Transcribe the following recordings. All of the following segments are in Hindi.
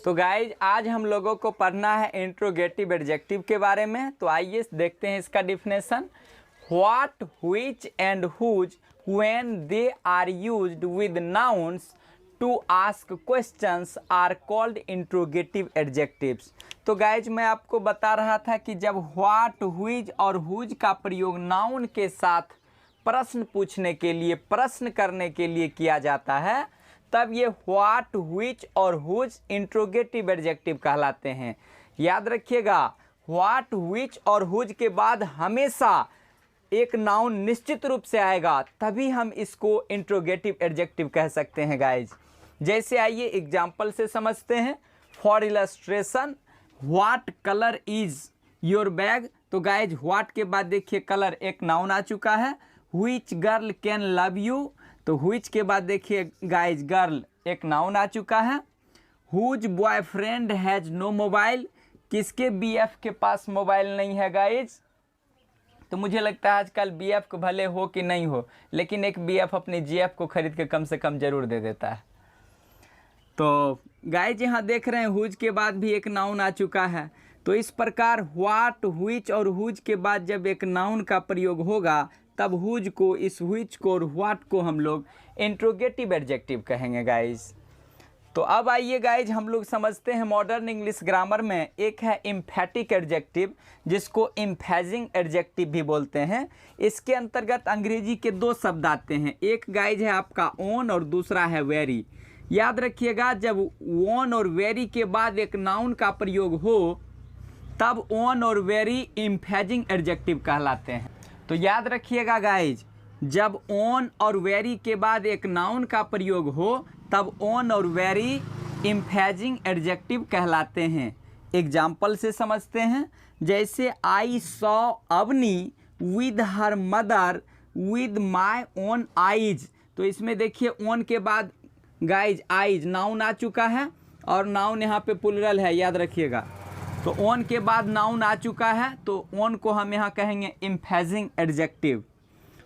तो गाइज आज हम लोगों को पढ़ना है इंट्रोगेटिव एडजेक्टिव के बारे में। तो आइए देखते हैं इसका definition. What, which and whose when they are used with nouns to ask questions are called interrogative adjectives. तो गाइज मैं आपको बता रहा था कि जब व्हाट, व्हिच और हुज का प्रयोग नाउन के साथ प्रश्न पूछने के लिए, प्रश्न करने के लिए किया जाता है, तब ये व्हाट, व्हिच और हुज इंट्रोगेटिव एडजेक्टिव कहलाते हैं। याद रखिएगा, व्हाट, व्हिच और हुज के बाद हमेशा एक नाउन निश्चित रूप से आएगा, तभी हम इसको इंट्रोगेटिव एडजेक्टिव कह सकते हैं गाइज। जैसे आइए एग्जाम्पल से समझते हैं। For illustration, what colour is your bag. तो गाइज व्हाट के बाद देखिए कलर एक नाउन आ चुका है। Which girl can love you, तो व्हिच के बाद देखिए गाइज गर्ल एक नाउन आ चुका है। Whose boyfriend has no mobile, किसके बीएफ के पास मोबाइल नहीं है गाइज। तो मुझे लगता है आजकल बीएफ को भले हो कि नहीं हो, लेकिन एक बीएफ अपनी जीएफ को खरीद के कम से कम जरूर दे देता है। तो गाइज यहाँ देख रहे हैं हुज के बाद भी एक नाउन आ चुका है। तो इस प्रकार व्हाट, व्हिच और हुज के बाद जब एक नाउन का प्रयोग होगा, तब हुज को, इस व्हिच को और व्हाट को हम लोग इंट्रोगेटिव एडजेक्टिव कहेंगे गाइज। तो अब आइए गाइज हम लोग समझते हैं मॉडर्न इंग्लिश ग्रामर में एक है एम्फैटिक एडजेक्टिव, जिसको एम्फेजिंग एडजेक्टिव भी बोलते हैं। इसके अंतर्गत अंग्रेजी के दो शब्द आते हैं, एक गाइज है आपका ऑन और दूसरा है वेरी। याद रखिएगा, जब ऑन और वेरी के बाद एक नाउन का प्रयोग हो, तब ऑन और वेरी एम्फेजिंग एडजेक्टिव कहलाते हैं। तो याद रखिएगा गाइज, जब ऑन और वेरी के बाद एक नाउन का प्रयोग हो, तब ऑन और वेरी एम्फेजिंग एडजेक्टिव कहलाते हैं। एग्जाम्पल से समझते हैं। जैसे I saw Avni with her mother with my own eyes. तो इसमें देखिए ऑन के बाद गाइज आइज नाउन आ चुका है और नाउन यहाँ पे प्लुरल है, याद रखिएगा। तो ऑन के बाद नाउन आ चुका है, तो ऑन को हम यहाँ कहेंगे एम्फेजिंग एडजेक्टिव।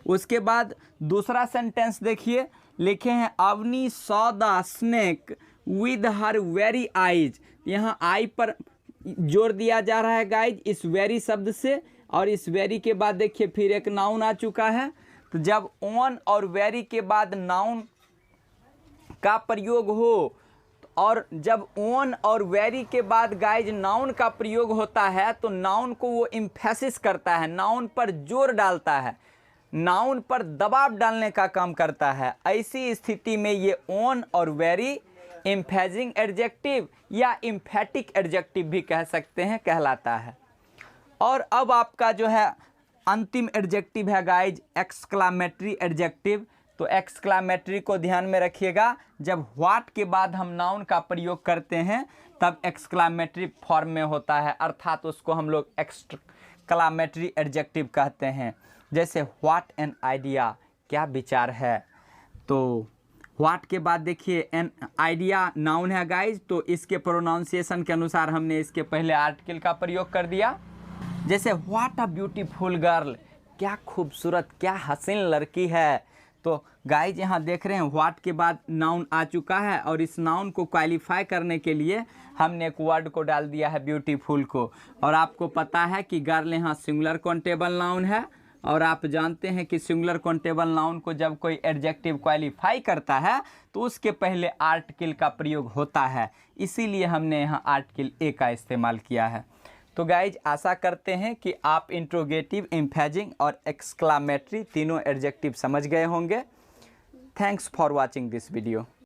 उसके बाद दूसरा सेंटेंस देखिए, लिखे हैं Avni saw the snake with her very eyes. यहाँ आई पर जोर दिया जा रहा है गाइज इस वेरी शब्द से, और इस वेरी के बाद देखिए फिर एक नाउन आ चुका है। तो जब ऑन और वेरी के बाद नाउन का प्रयोग हो, और जब ऑन और वेरी के बाद गाइज नाउन का प्रयोग होता है, तो नाउन को वो एम्फेसिस करता है, नाउन पर जोर डालता है, नाउन पर दबाव डालने का काम करता है। ऐसी स्थिति में ये ऑन और वेरी एम्फेजिंग एडजेक्टिव या एम्फैटिक एडजेक्टिव भी कह सकते हैं, कहलाता है। और अब आपका जो है अंतिम एडजेक्टिव है गाइज एक्सक्लामेटरी एडजेक्टिव। तो एक्सक्लामेटरी को ध्यान में रखिएगा, जब व्हाट के बाद हम नाउन का प्रयोग करते हैं, तब एक्सक्लामेटरी फॉर्म में होता है, अर्थात उसको हम लोग एक्सक्लामेटरी एडजेक्टिव कहते हैं। जैसे व्हाट एन आइडिया, क्या विचार है। तो व्हाट के बाद देखिए एन आइडिया नाउन है गाइज, तो इसके प्रोनाउंसिएशन के अनुसार हमने इसके पहले आर्टिकल का प्रयोग कर दिया। जैसे व्हाट अ ब्यूटीफुल गर्ल, क्या खूबसूरत, क्या हसीन लड़की है। तो गाइज यहाँ देख रहे हैं व्हाट के बाद नाउन आ चुका है, और इस नाउन को क्वालिफाई करने के लिए हमने एक वर्ड को डाल दिया है ब्यूटीफुल को। और आपको पता है कि गर्ल यहाँ सिंगुलर काउंटेबल नाउन है, और आप जानते हैं कि सिंगुलर काउंटेबल नाउन को जब कोई एडजेक्टिव क्वालिफाई करता है, तो उसके पहले आर्टिकल का प्रयोग होता है, इसीलिए हमने यहाँ आर्टिकल ए का इस्तेमाल किया है। तो गाइज आशा करते हैं कि आप इंट्रोगेटिव, एम्फेजिंग और एक्सक्लामेटरी तीनों एडजेक्टिव समझ गए होंगे। Thanks for watching this video.